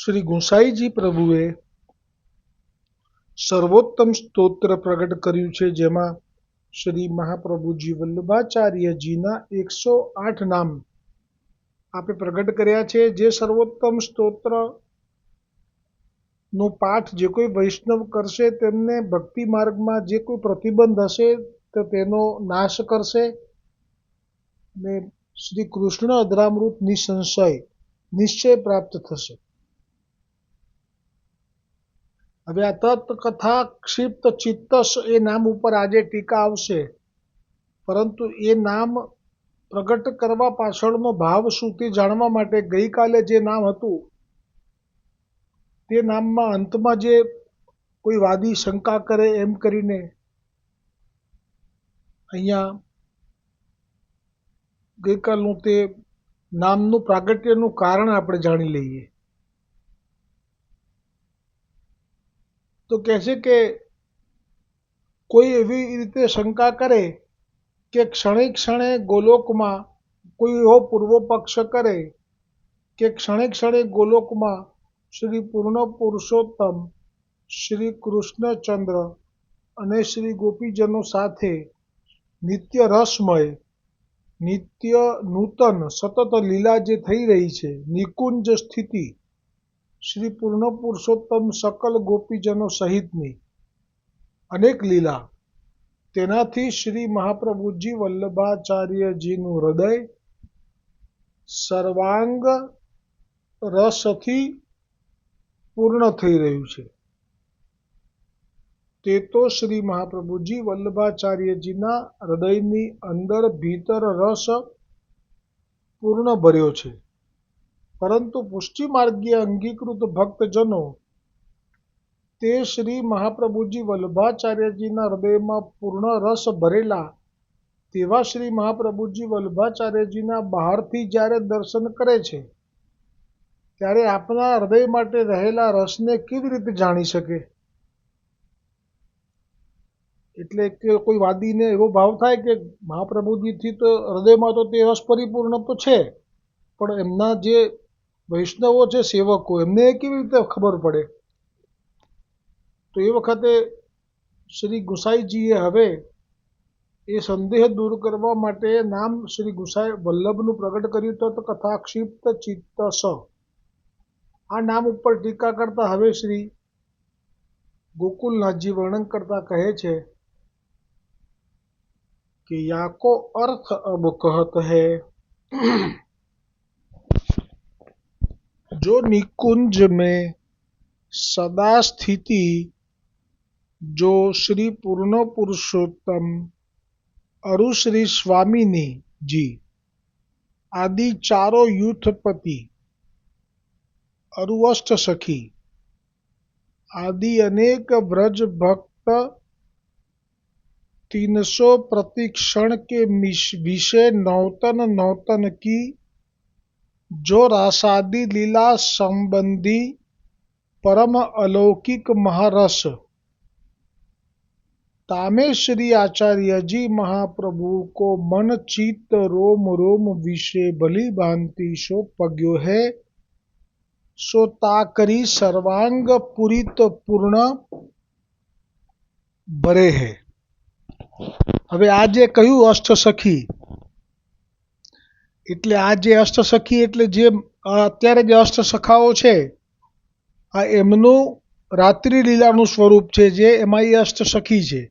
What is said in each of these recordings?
શ્રી ગુસાઈજી પ્રભુએ સર્વોત્તમ સ્તોત્ર પ્રગટ કર્યું છે, જેમાં શ્રી મહાપ્રભુજી વલ્લભાચાર્યજીના 108 નામ આપે પ્રગટ કર્યા છે. જે સર્વોત્તમ સ્તોત્ર નો પાઠ જે કોઈ વૈષ્ણવ કરશે તેમને ભક્તિ માર્ગમાં જે કોઈ પ્રતિબંધ હશે તો તેનો નાશ કરશે ને શ્રી કૃષ્ણ અધરામૃત નિશ્ચય પ્રાપ્ત થશે. હવે આ તત્કથા ક્ષિપ્ત ચિત્તસ એ નામ ઉપર આજે ટીકા આવશે, પરંતુ એ નામ પ્રગટ કરવા પાછળનો ભાવ શું તે જાણવા માટે ગઈકાલે જે નામ હતું તે નામમાં અંતમાં જે કોઈ વાદી શંકા કરે એમ કરીને અહીંયા ગઈકાલનું તે નામનું પ્રાગટ્યનું કારણ આપણે જાણી લઈએ. તો કહે છે કે કોઈ એવી રીતે શંકા કરે કે ક્ષણે ક્ષણે ગોલોકમાં કોઈ એવો પૂર્વ પક્ષ કરે કે ક્ષણે ક્ષણે ગોલોકમાં શ્રી પૂર્ણ પુરુષોત્તમ શ્રી કૃષ્ણચંદ્ર અને શ્રી ગોપીજનો સાથે નિત્ય રસમય, નિત્ય નૂતન સતત લીલા જે થઈ રહી છે, નિકુંજ સ્થિતિ શ્રી પૂર્ણ પુરુષોત્તમ સકલ ગોપીજનો સહિતની અનેક લીલા, તેનાથી શ્રી મહાપ્રભુજી વલ્લભાચાર્યજીનું હૃદય સર્વાંગ રસથી પૂર્ણ થઈ રહ્યું છે. તે તો શ્રી મહાપ્રભુજી વલ્લભાચાર્યજીના હૃદયની અંદર ભીતર રસ પૂર્ણ ભર્યો છે, પરંતુ પુષ્ટિ માર્ગીય અંગીકૃત ભક્તજનો તે શ્રી મહાપ્રભુજી વલ્લભાચાર્યજીના હૃદયમાં પૂર્ણ રસ ભરેલા તેવા શ્રી મહાપ્રભુજી વલ્લભાચાર્યજીના બહારથી જ્યારે દર્શન કરે છે ત્યારે આપના હૃદય માટે રહેલા રસને કેવી રીતે જાણી શકે? એટલે કે કોઈ વાદીને એવો ભાવ થાય કે મહાપ્રભુજીથી તો હૃદયમાં તો તે રસ પરિપૂર્ણ તો છે, પણ એમના જે વૈષ્ણવો છે, સેવકો, એમને કેવી રીતે ખબર પડે? તો એ વખતે શ્રી ગુસાઈજીએ હવે એ સંદેહ દૂર કરવા માટે નામ શ્રી ગુસાઈ વલ્લભનું પ્રગટ કર્યું તો કથા ક્ષિપ્ત ચિત્તસ. આ નામ ઉપર ટીકા કરતા હવે શ્રી ગોકુલનાથજી વર્ણન કરતા કહે છે कि याको अर्थ अब कहत है, जो निकुंज में सदा स्थिति जो श्री पूर्ण पुरुषोत्तम अरु श्री स्वामिनी जी आदि चारों यूथपति अरु अष्ट सखी आदि अनेक व्रज भक्त 300 प्रतिक्षण के विषय नौतन नौतन की जो रासादि लीला संबंधी परम अलौकिक महारस तामे श्री आचार्य जी महाप्रभु को मन चित्त रोम रोम विषय भली भांति सो पग्यो है, सो ताकरी सर्वांग पुरित पूर्ण भरे है. હવે આ જે કહ્યું અષ્ટસખી, એટલે આ જે અષ્ટસખી એટલે જે અત્યારે જે અષ્ટસખાઓ છે આ એમનું રાત્રિ લીલાનું સ્વરૂપ છે, જે એમાં એ અષ્ટસખી છે.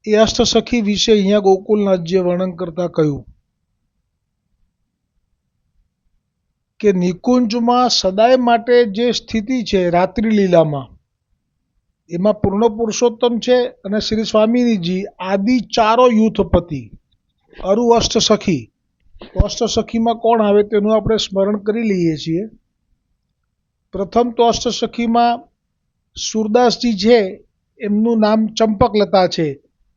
એ અષ્ટસખી વિશે અહીંયા ગોકુલનાથજીએ વર્ણન કરતા કહ્યું કે નિકુંજમાં સદાય માટે જે સ્થિતિ છે રાત્રિ લીલામાં, એમાં પૂર્ણ પુરુષોત્તમ છે અને શ્રી સ્વામિનીજી આદિ ચારો યુથપતિ અરુ અષ્ટસખી. તો અષ્ટસખીમાં કોણ આવે તેનું આપણે સ્મરણ કરી લઈએ છીએ. પ્રથમ તો અષ્ટસખીમાં સુરદાસજી છે, એમનું નામ ચંપકલતા છે,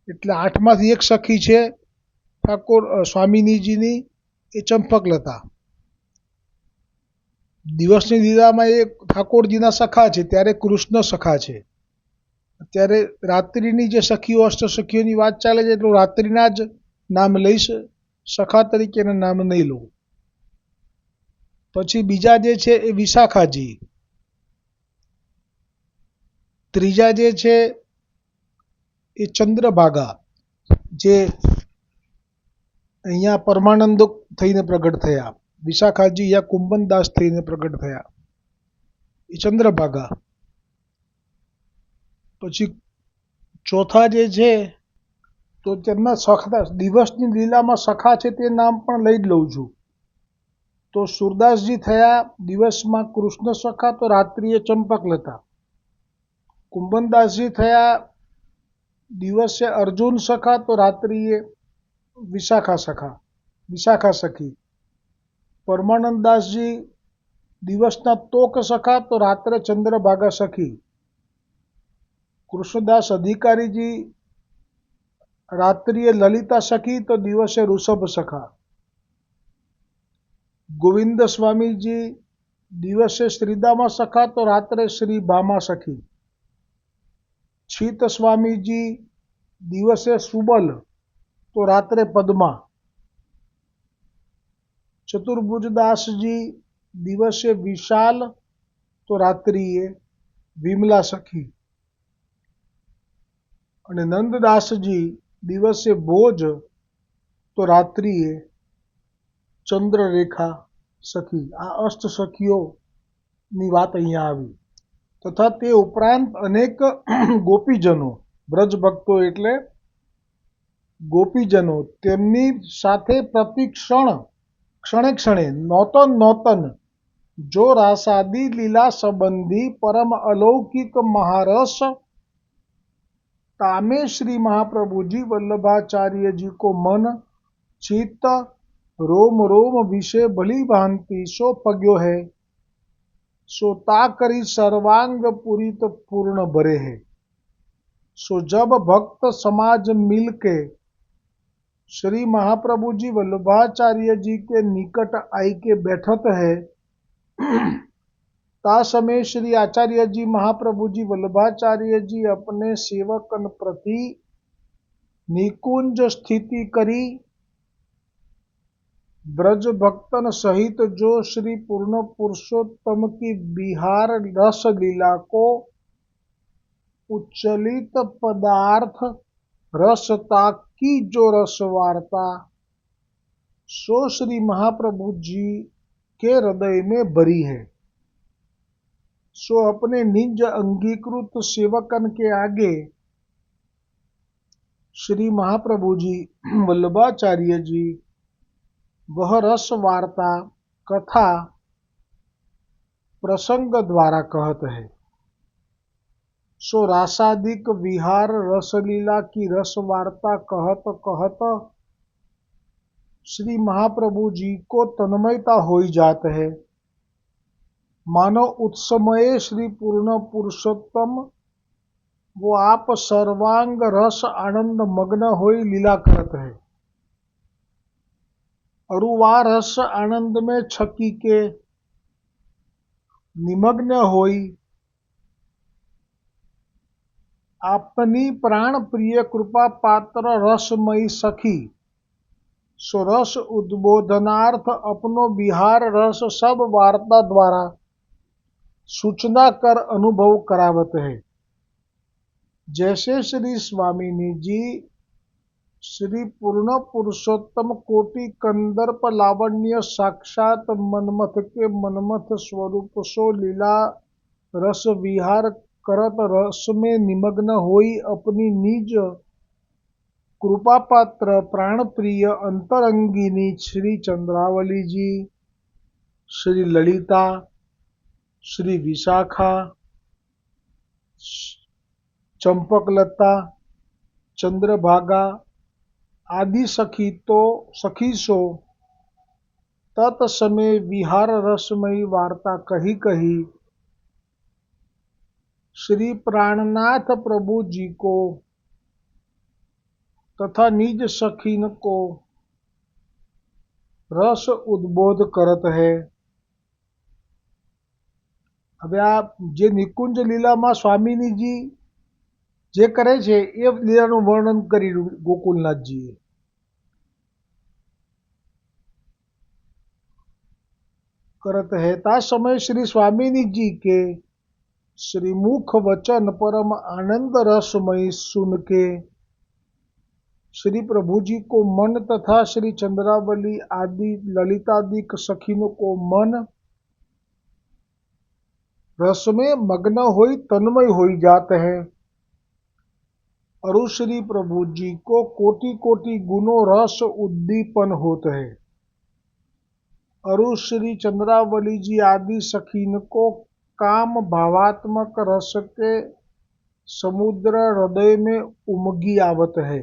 એટલે 8માંથી એક સખી છે ઠાકોર સ્વામિનીજીની, એ ચંપકલતા. દિવસની લીલામાં એ ઠાકોરજીના સખા છે, ત્યારે કૃષ્ણ સખા છે. અત્યારે રાત્રિની જે સખીઓ અષ્ટસખીઓની વાત ચાલે છે એટલે રાત્રિના જ નામ લઈશ, સખા તરીકેના નામ નહીં લઉં. પછી બીજા જે છે એ વિશાખાજી, ત્રીજા જે છે એ ચંદ્રભાગા, જે અહીંયા પરમાનંદ થઈને પ્રગટ થયા, વિશાખાજી યા કુંભનદાસ થઈને પ્રગટ થયા, એ ચંદ્રભાગા. પછી ચોથા જે છે તો તેમના સખા, દિવસની લીલામાં સખા છે તે નામ પણ લઈ જ લઉં છું. તો સુરદાસજી થયા દિવસમાં કૃષ્ણ સખા, તો રાત્રિએ ચંપકલતા. કુંભનદાસજી થયા દિવસે અર્જુન સખા, તો રાત્રિએ વિશાખા સખી. પરમાનંદદાસજી દિવસના તોક સખા, તો રાત્રે ચંદ્રભાગા સખી. કૃષ્ણદાસ અધિકારીજી રાત્રિએ લલિતા સખી, તો દિવસે ઋષભ સખા. ગોવિંદ સ્વામીજી દિવસે શ્રીદામા સખા, તો રાત્રે શ્રી ભામા સખી. છીત સ્વામીજી દિવસે સુબલ, તો રાત્રે પદ્મા. ચતુર્ભુજદાસજી દિવસે વિશાલ, તો રાત્રિએ વિમલા સખી. અને નંદદાસજી દિવસે ભોજ, તો રાત્રિએ ચંદ્રરેખા સખી. આ અષ્ટ સખીઓની વાત અહીંયા આવી. તથા તે ઉપરાંત અનેક ગોપીજનો, બ્રજ ભક્તો એટલે ગોપીજનો, તેમની સાથે પ્રતિ ક્ષણે ક્ષણે નૌતન જો રાસાદી લીલા સંબંધી परम अलौकिक महारस तामे श्री महाप्रभु जी वल्लभाचार्य जी को मन चित्त रोम रोम विषय भली भांति सो पग्यो है, सो ता करी सर्वांग पुरित पूर्ण भरे है. सो जब भक्त समाज मिल के श्री महाप्रभु जी वल्लभाचार्य जी के निकट आई के बैठत है, ता समय श्री आचार्य जी महाप्रभु जी वल्लभाचार्य जी अपने सेवकन प्रति निकुंज स्थिति करी ब्रज भक्तन सहित जो श्री पूर्ण पुरुषोत्तम की बिहार रस लीला को उच्चलित पदार्थ रसता की जो रस वार्ता, सो श्री महाप्रभु जी के हृदय में भरी है, सो अपने निज अंगीकृत सेवकन के आगे श्री महाप्रभु जी वल्लभाचार्य जी वह रस वार्ता कथा प्रसंग द्वारा कहत है. सो रासादिक विहार रसलीला की रस वार्ता कहत कहत श्री महाप्रभु जी को तन्मयता होई जात है, मानो उत्समये श्री पूर्ण पुरुषोत्तम वो आप सर्वांग रस आनंद मग्न होई लीला करत है. अरुवा रस आनंद में छकी के निमग्न होई अपनी प्राण प्रिय कृपा पात्र रसमयी सखी, सो रस उद्बोधनार्थ अपनो बिहार रस सब वार्ता द्वारा सूचना कर अनुभव करावत है. जैसे श्री स्वामिनी जी श्री पूर्ण पुरुषोत्तम कोटि कंदर्प लावण्य साक्षात मनमथ के मनमथ स्वरूप सो लीला रस विहार करत रस में निमग्न होई अपनी निज कृपा पात्र प्राण प्रिय अंतरंगिनी श्री चंद्रावली जी, श्री ललिता, श्री विशाखा, चंपकलता, चंद्रभागा आदि सखी सो तत्समय विहार रसमयी वार्ता कही कही श्री प्राणनाथ प्रभु जी को तथा निज सखीन को रस उद्बोध करत है. હવે આ જે નિકુંજ લીલામાં સ્વામિનીજી જે કરે છે એ લીલાનું વર્ણન કરી ગોકુલનાથજીએ. करत है ता समय श्री स्वामिनी जी के श्रीमुख वचन परम आनंद रसमय सुन के श्री प्रभु जी को मन तथा श्री चंद्रावली आदि ललितादिक सखीनों को मन रस में मग्न होई तन्मय होई जाते हैं। और श्री प्रभु जी को कोटि कोटि गुणों रस उद्दीपन होते हैं। और श्री चंद्रावली जी आदि सखीन को काम भावात्मक रस के समुद्र हृदय में उमगी आवत है।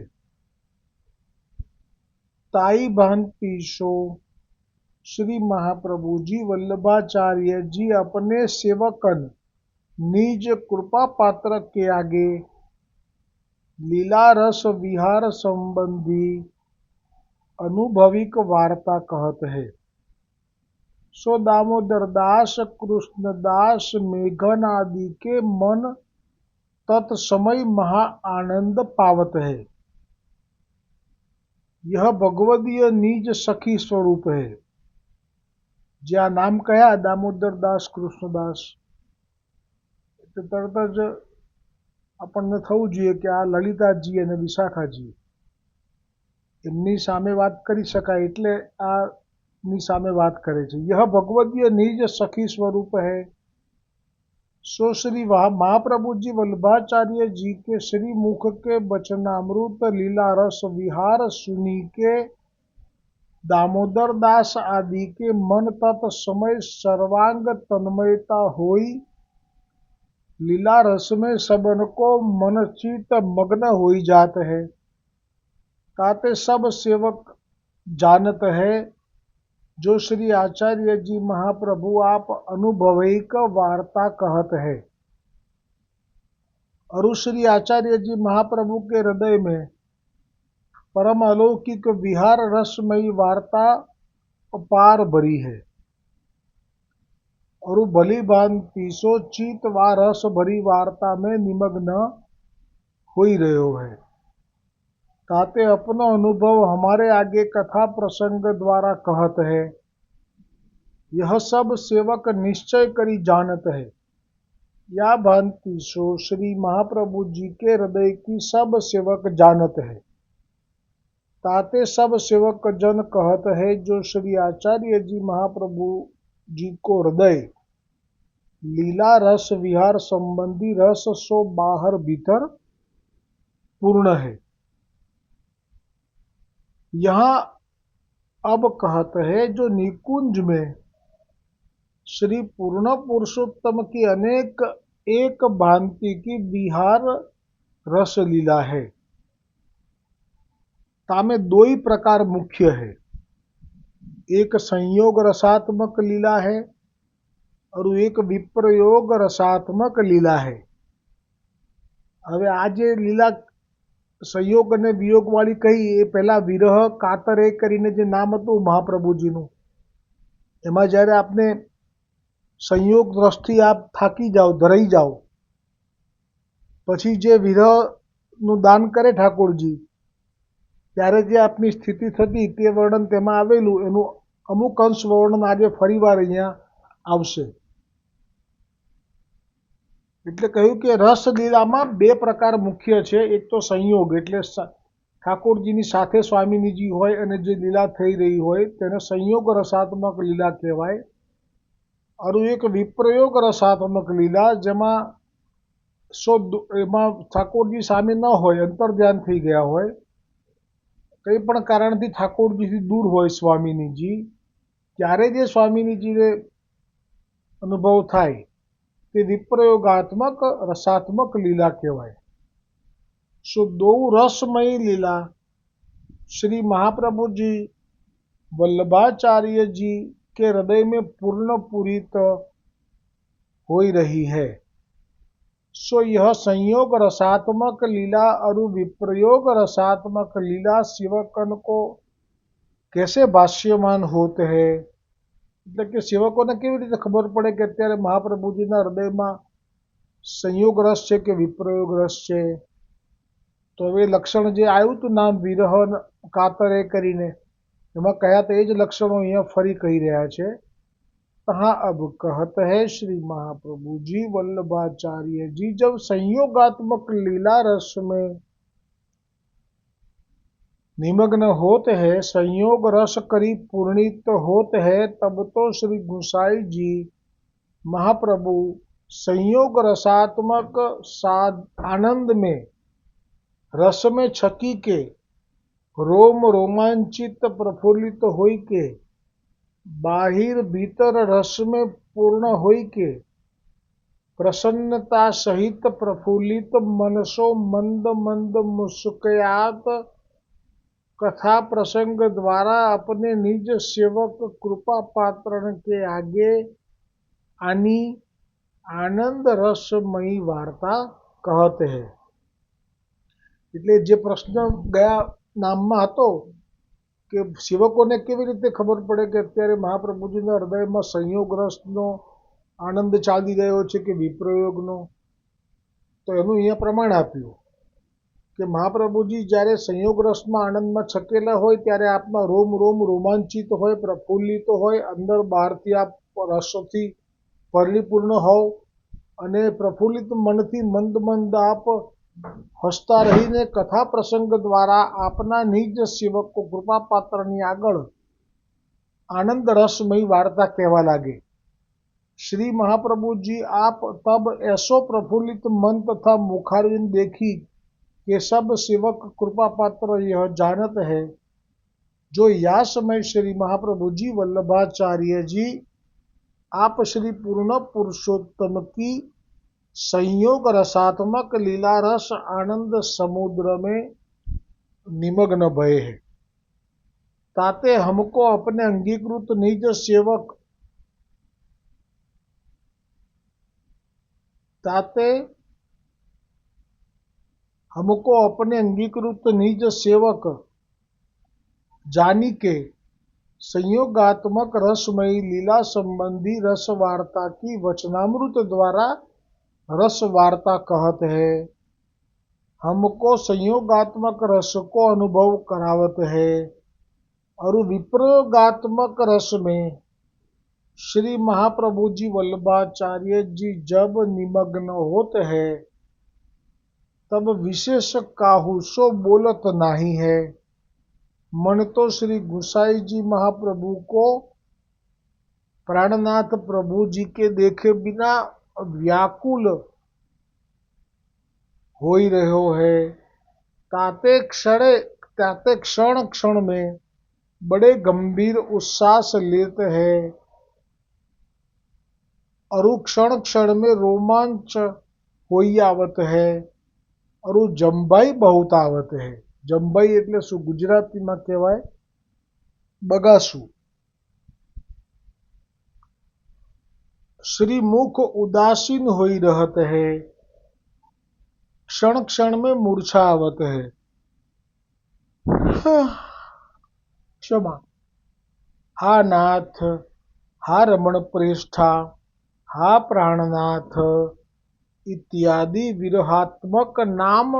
ताई भांति सो श्री महाप्रभु जी वल्लभाचार्य जी अपने सेवकन निज कृपा पात्र के आगे लीला रस विहार संबंधी अनुभविक वार्ता कहत है। सो दामोदर दास कृष्णदास मेघन आदि के मन तत्समय महा आनंद पावत है। यह भगवदीय निज सखी स्वरूप है। જ્યાં નામ કયા દામોદર દાસ કૃષ્ણદાસ એટલે તરત જ આપણને થવું જોઈએ કે આ લલિતાજી અને વિશાખાજી એમની સામે વાત કરી શકાય એટલે આની સામે વાત કરે છે। यह भगवदीय निज सखी स्वरूप है। सो श्री महाप्रभु जी वल्लभाचार्य जी के श्री मुख के बचनामृत लीला रस विहार सुनी के दामोदर दास आदि के मन तत् समय सर्वांग तन्मयता होई लीला रस में सबन को मन चित मग्न होई जात है। ताते सब सेवक जानत है जो श्री आचार्य जी महाप्रभु आप अनुभविक वार्ता कहत है। और श्री आचार्य जी महाप्रभु के हृदय में परम अलौकिक विहार रसमयी वार्ता अपार भरी है। और भली भांति सो चित व रस भरी वार्ता में निमग्न हो ही रहो है। ताते अपनो अनुभव हमारे आगे कथा प्रसंग द्वारा कहत है। यह सब सेवक निश्चय करी जानत है। या भांति सो श्री महाप्रभु जी के हृदय की सब सेवक जानत है। ताते सब सेवक जन कहत है जो श्री आचार्य जी महाप्रभु जी को हृदय लीला रस विहार संबंधी रस सो बाहर भीतर पूर्ण है। यहाँ अब कहत है जो निकुंज में श्री पूर्ण पुरुषोत्तम की अनेक एक भांति की विहार रस लीला है। तामे दो ही प्रकार मुख्य है। एक संयोग रसात्मक लीला है और एक विप्रयोग रसात्मक लीला है। હવે આ જે લીલા સંયોગ અને વિયોગ વાળી કહી એ પહેલા વિરહ કાતર એ કરીને જે નામ હતું મહાપ્રભુજીનું એમાં જ્યારે આપને સંયોગ દ્રષ્ટિ આપ થાકી જાઓ ધરાઈ જાઓ પછી જે વિરહનું દાન કરે ઠાકોરજી ત્યારે જે આપની સ્થિતિ થતી તે વર્ણન તેમાં આવેલું એનું અમુક અંશ વર્ણન આજે ફરીવાર અહીંયા આવશે। એટલે કહ્યું કે રસલીલામાં બે પ્રકાર મુખ્ય છે। એક તો સંયોગ એટલે ઠાકોરજીની સાથે સ્વામિનીજી હોય અને જે લીલા થઈ રહી હોય તેને સંયોગ રસાત્મક લીલા કહેવાય। और એક વિપ્રયોગ રસાત્મક લીલા જેમાં એમાં ઠાકોરજી સામે ન હોય અંતર્ધ્યાન થઈ ગયા હોય કંઈ પણ કારણથી ઠાકોરજીથી દૂર હોય સ્વામિનીજી ત્યારે જે સ્વામિનીજીને અનુભવ થાય તે વિપ્રયોગાત્મક रसात्मक लीला कहवाय। सो दो रसमयी लीला श्री महाप्रभु जी वल्लभाचार्य जी के हृदय में पूर्ण पूरित हो रही है। सो यह संयोग रसात्मक लीला और विप्रयोग रसात्मक लीला सेवकन को कैसे भाष्यमान होते हैं એટલે કે સેવકોને કેવી રીતે ખબર પડે કે અત્યારે મહાપ્રભુજીના હૃદયમાં સંયોગ રસ છે કે વિપ્રયોગ રસ છે। તો હવે લક્ષણ જે આવ્યું હતું નામ વિરહ કાતરે કરીને એમાં કયા તો એ જ લક્ષણો અહીંયા ફરી કહી રહ્યા છે। तहाँ अब कहत है श्री महाप्रभु जी वल्लभाचार्य जी, जब संयोगात्मक लीला रस में निमग्न होते हैं, संयोग रस करी पूर्णित होते हैं, तब तो श्री गुसाई जी महाप्रभु संयोग रसात्मक आनंद में रस में छकी के रोम रोमांचित प्रफुल्लित होई के बाहिर भीतर रस में पूर्ण होई के प्रसन्नता सहित प्रफुल्लित मनसो मंद मंद मुस्कयात कथा प्रसंग द्वारा अपने निज सेवक कृपा पात्रण के आगे आनी આનંદ રસમયી વાર્તા કહત હે। એટલે જે પ્રશ્ન ગયા નામમાં હતો કે સેવકોને કેવી રીતે ખબર પડે કે અત્યારે મહાપ્રભુજીના હૃદયમાં સંયોગ રસનો આનંદ ચાલી રહ્યો છે કે વિપ્રયોગનો, તો એનું અહીંયા પ્રમાણ આપ્યું કે મહાપ્રભુજી જ્યારે સંયોગ રસમાં આનંદમાં છકેલા હોય ત્યારે આપના રોમ રોમ રોમાંચિત હોય, પ્રફુલ્લિત હોય, અંદર બહારથી આપ રસોથી પરિપૂર્ણ હોવ અને પ્રફુલ્લિત મનથી મંદ મંદ આપ હસતા રહીને કથા પ્રસંગ દ્વારા આપના નિજ સેવકો કૃપાપાત્રની આગળ આનંદ રસમયી વાર્તા કહેવા લાગે। श्री महाप्रभु जी आप तब ऐसो प्रफुल्लित मन तथा मुखारविंद देखी कि सब सेवक कृपा पात्र यह जानत है, जो या समय श्री महाप्रभु जी वल्लभाचार्य जी आप श्री पूर्ण पुरुषोत्तम की संयोग रसात्मक लीला रस आनंद समुद्र में निमग्न भये है। ताते हमको अपने अंगीकृत निज सेवक ताते हमको अपने अंगीकृत निज सेवक जानी के संयोगात्मक रसमयी लीला संबंधी रस वार्ता की वचनामृत द्वारा रस वार्ता कहत है। हमको संयोगात्मक रस को अनुभव करावत है और विप्रयोगात्मक रस में श्री महाप्रभु जी वल्लभाचार्य जी जब निमग्न होते हैं तब विशेष काहू सो बोलत नहीं है। मन तो श्री गुसाई जी महाप्रभु को प्राणनाथ प्रभु जी के देखे बिना व्याकुल हो ही रहो है। ताते क्षण क्षण में बड़े गंभीर उच्छ्वास लेते हैं और क्षण क्षण में रोमांच होई आवत है और जंबाई बहुत आवत है। जंबाई એટલે શું ગુજરાતીમાં કહેવાય બગાસું। श्री मुख उदासीन होई रहत है, क्षण क्षण में मूर्छा आवत है। क्षमा। हा नाथ, हा रमण प्रेष्ठा, हा प्राणनाथ इत्यादि विरहात्मक नाम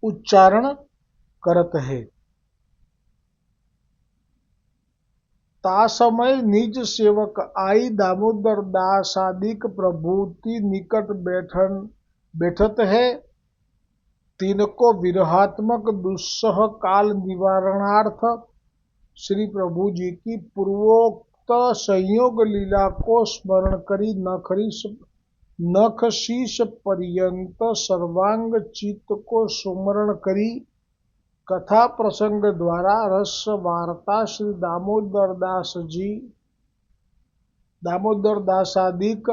उच्चारण करत है। ता समय निज सेवक आई दामोदर दास आदिक प्रभुति निकट बैठत है। तिनको विरहात्मक दुस्सह काल निवारणार्थ श्री प्रभु जी की पूर्वोक्त संयोग लीला को स्मरण करी नख शीश पर्यंत सर्वांग चित्त को सुमरण करी कथा प्रसंग द्वारा रस वार्ता श्री दामोदर दासादिक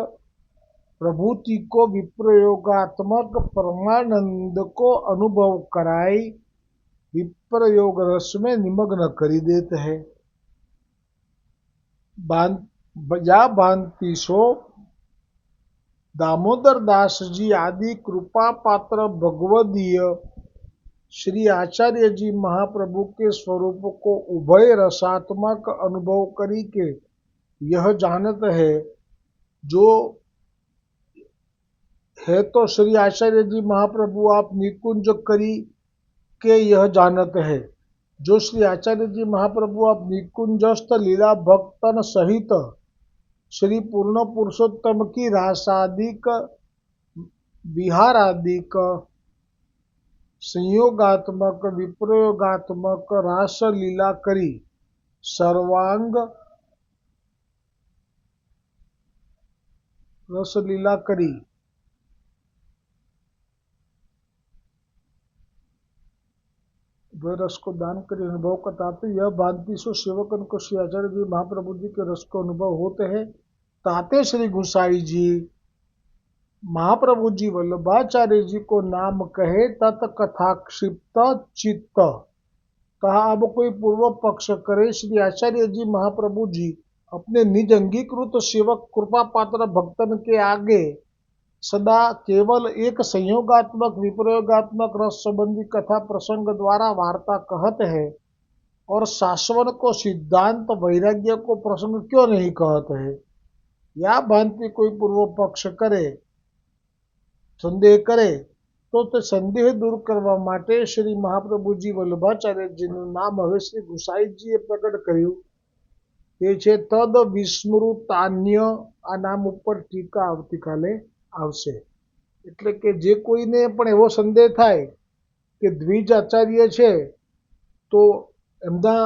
प्रभुति को विप्रयोगात्मक परमानंद को अनुभव कराई विप्रयोग रस में निमग्न करी देते हैं। या भांति सो दामोदर दास जी आदि कृपा पात्र भगवदीय श्री आचार्य जी महाप्रभु के स्वरूप को उभय रसात्मक अनुभव करी के यह जानत है, जो है तो श्री आचार्य जी महाप्रभु आप निकुंज करी के यह जानत है, जो श्री आचार्य जी महाप्रभु आप निकुंजस्थ लीला भक्तन सहित श्री पूर्ण पुरुषोत्तम की रासादिक विहारादिक संयोगात्मक विप्रयोगात्मक रासलीला करी सर्वांग रसलीला करी वह रस को दान कर अनुभव बताते यह भांति सो सेवकन को श्री आचार्य जी महाप्रभु जी के रस को अनुभव होते हैं। ताते श्री गुसाई जी महाप्रभु जी वल्लभाचार्य जी को नाम कहे तत् कथा क्षिप्त चित्त कहा। अब कोई पूर्व पक्ष करे श्री आचार्य जी महाप्रभु जी अपने निज अंगीकृत सेवक कृपा पात्र भक्तन के आगे सदा केवल एक संयोगात्मक विप्रयोगात्मक रस संबंधी कथा प्रसंग द्वारा वार्ता कहते हैं और शाश्वन को सिद्धांत वैराग्य को प्रसंग क्यों नहीं कहते हैं। या भांति कोई पूर्व पक्ष करे संदेह करे तो તે સંદેહ દૂર કરવા માટે શ્રી મહાપ્રભુજી વલ્લભાચાર્યજીનું નામ હવે શ્રી ગુસાઈજીએ પ્રગટ કર્યું તે છે તદ વિસ્મૃતાન્ય। આ નામ ઉપર ટીકા આવતીકાલે આવશે। એટલે કે જે કોઈને પણ એવો સંદેહ થાય કે દ્વિજ આચાર્ય છે તો એમના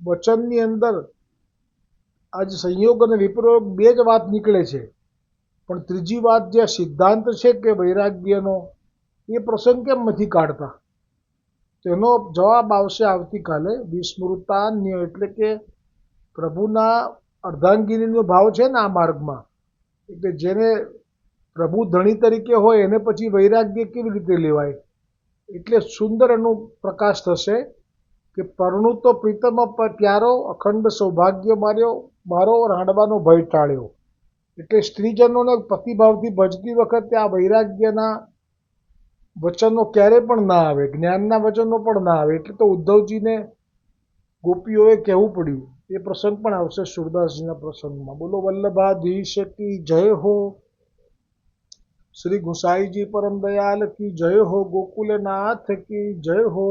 વચનની અંદર આજ સંયોગ અને વિપ્રયોગ બે જ વાત નીકળે છે પણ ત્રીજી વાત જે સિદ્ધાંત છે કે વૈરાગ્યનો એ પ્રસંગ કેમ નથી કાઢતા તેનો જવાબ આવશે આવતીકાલે। વિસ્મૃતાન્ય એટલે કે પ્રભુના અર્ધાંગિનીનો ભાવ છે ને આ માર્ગમાં એટલે જેને પ્રભુ ધણી તરીકે હોય એને પછી વૈરાગ્ય કેવી રીતે લેવાય એટલે સુંદર એનો પ્રકાશ થશે કે પરણું તો પ્રીતમ પ્યારો અખંડ સૌભાગ્ય મારો રાંડવાનો ભય ટાળ્યો। એટલે સ્ત્રીજનોને પ્રતિભાવથી ભજતી વખતે આ વૈરાગ્યના વચનો ક્યારે પણ ના આવે જ્ઞાનના વચનો પણ ના આવે એટલે તો ઉદ્ધવજીને ગોપીઓએ કહેવું પડ્યું એ પ્રસંગ પણ આવશે સુરદાસજીના પ્રસંગમાં। બોલો વલ્લભાધીશ કી જય હો, श्री गुसाई जी परम दयाल की जय हो, गोकुलनाथ की जय हो।